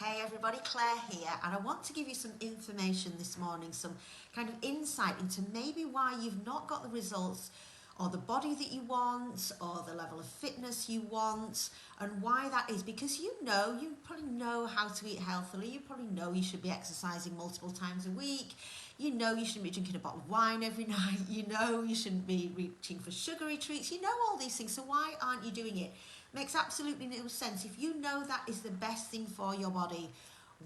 Hey everybody, Claire here, and I want to give you some information this morning, some kind of insight into maybe why you've not got the results or the body that you want or the level of fitness you want, and why that is. Because you probably know how to eat healthily, you probably know you should be exercising multiple times a week, you know you shouldn't be drinking a bottle of wine every night, you know you shouldn't be reaching for sugary treats, you know all these things, so why aren't you doing it? Makes absolutely no sense. If you know that is the best thing for your body,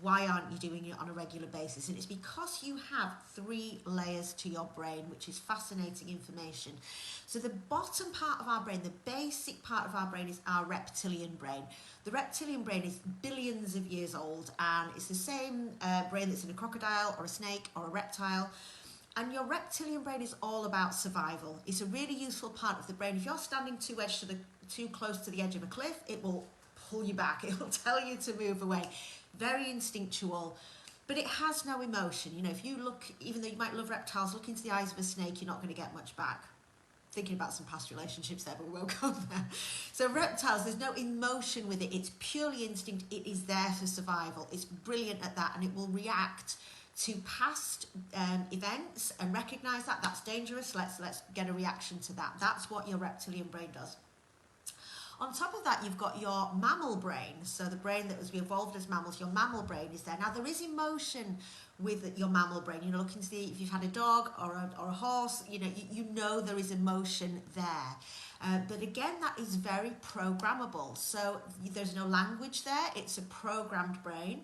why aren't you doing it on a regular basis? And it's because you have 3 layers to your brain, which is fascinating information. So the bottom part of our brain, the basic part of our brain, is our reptilian brain. The reptilian brain is billions of years old, and it's the same brain that's in a crocodile or a snake or a reptile. And your reptilian brain is all about survival. It's a really useful part of the brain. If you're standing too close to the edge of a cliff, it will pull you back. It will tell you to move away. Very instinctual, but it has no emotion. You know, if you look, even though you might love reptiles, look into the eyes of a snake, you're not going to get much back. Thinking about some past relationships there, but we won't go there. So reptiles, there's no emotion with it. It's purely instinct. It is there for survival. It's brilliant at that, and it will react to past events and recognize that that's dangerous. Let's get a reaction to that. That's what your reptilian brain does. On top of that, you've got your mammal brain. So the brain that was evolved as mammals, your mammal brain is there. Now, there is emotion with your mammal brain. You know, look and see if you've had a dog or a horse, you know there is emotion there. But again, that is very programmable. So there's no language there. It's a programmed brain.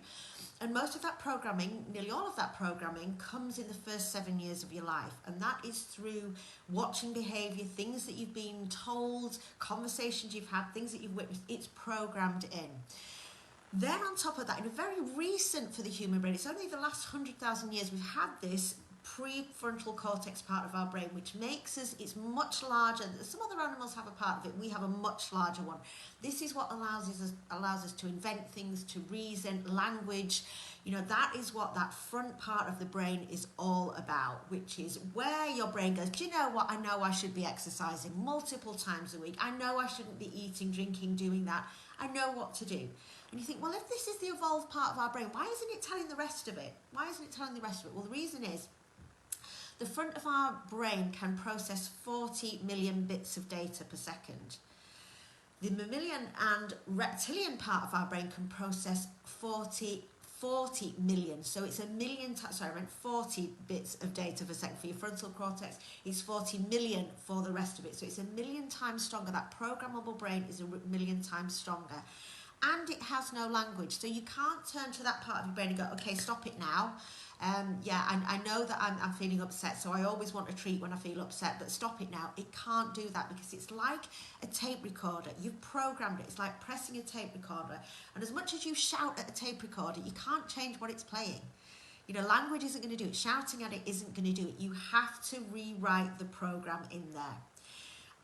And most of that programming, nearly all of that programming, comes in the first 7 years of your life. And that is through watching behaviour, things that you've been told, conversations you've had, things that you've witnessed. It's programmed in. Then on top of that, in a very recent for the human brain, it's only the last 100,000 years we've had this prefrontal cortex part of our brain, which makes us, it's much larger. Some other animals have a part of it, we have a much larger one. This is what allows us to invent things, to reason, language. You know, that is what that front part of the brain is all about, which is where your brain goes, do you know what, I know I should be exercising multiple times a week, I know I shouldn't be eating, drinking, doing that, I know what to do. And you think, well, if this is the evolved part of our brain, why isn't it telling the rest of it? Why isn't it telling the rest of it? Well, the reason is, the front of our brain can process 40 million bits of data per second. The mammalian and reptilian part of our brain can process 40 million. So it's 40 bits of data per second for your frontal cortex. It's 40 million for the rest of it. So it's 1,000,000 times stronger. That programmable brain is 1,000,000 times stronger. And it has no language. So you can't turn to that part of your brain and go, okay, stop it now. I know that I'm feeling upset, so I always want a treat when I feel upset, but stop it now. It can't do that because it's like a tape recorder. You've programmed it. It's like pressing a tape recorder. And as much as you shout at a tape recorder, you can't change what it's playing. You know, language isn't going to do it. Shouting at it isn't going to do it. You have to rewrite the program in there.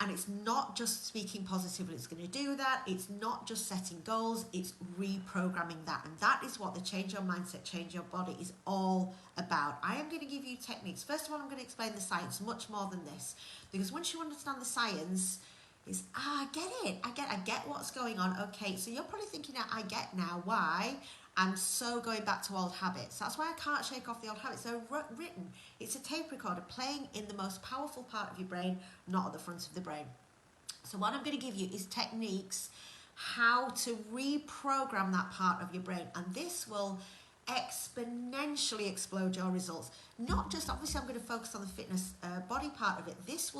And it's not just speaking positively that's going to do that. It's not just setting goals. It's reprogramming that. And that is what the Change Your Mindset, Change Your Body is all about. I am going to give you techniques. First of all, I'm going to explain the science much more than this. Because once you understand the science, it's, I get it. I get what's going on. Okay, so you're probably thinking, I get now why I'm so going back to old habits. That's why I can't shake off the old habits. They're written. It's a tape recorder playing in the most powerful part of your brain, not at the front of the brain. So what I'm going to give you is techniques how to reprogram that part of your brain. And this will exponentially explode your results. Not just, obviously I'm going to focus on the fitness body part of it. This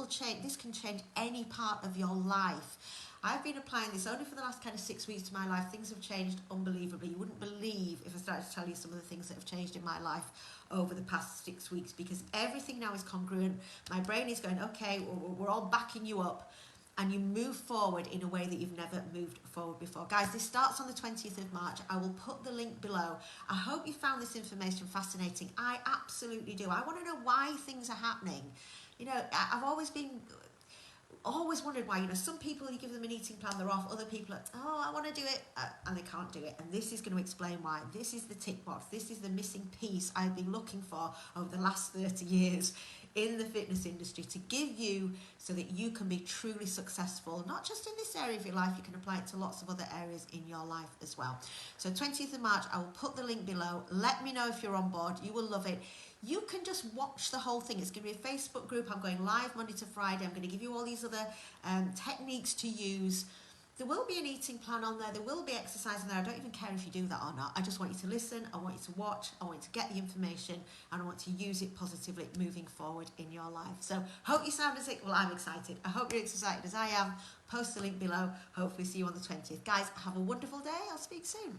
can change any part of your life. I've been applying this only for the last kind of 6 weeks to my life. Things have changed unbelievably. You wouldn't believe if I started to tell you some of the things that have changed in my life over the past 6 weeks, because everything now is congruent. My brain is going, okay, we're all backing you up, and you move forward in a way that you've never moved forward before. Guys, this starts on the 20th of March. I will put the link below. I hope you found this information fascinating. I absolutely do. I want to know why things are happening. You know, I've always wondered why, some people, you give them an eating plan, they're off. Other people are, I want to do it, and they can't do it. And this is going to explain why. This is the tick box. This is the missing piece I've been looking for over the last 30 years in the fitness industry to give you so that you can be truly successful, not just in this area of your life, you can apply it to lots of other areas in your life as well. So 20th of March, I will put the link below. Let me know if you're on board. You will love it. You can just watch the whole thing. It's going to be a Facebook group. I'm going live Monday to Friday. I'm going to give you all these other techniques to use. There will be an eating plan on there. There will be exercise in there. I don't even care if you do that or not. I just want you to listen. I want you to watch. I want you to get the information, and I want to use it positively moving forward in your life. So hope you sound well, I'm excited. I hope you're as excited as I am. Post the link below. Hopefully see you on the 20th. Guys, have a wonderful day. I'll speak soon.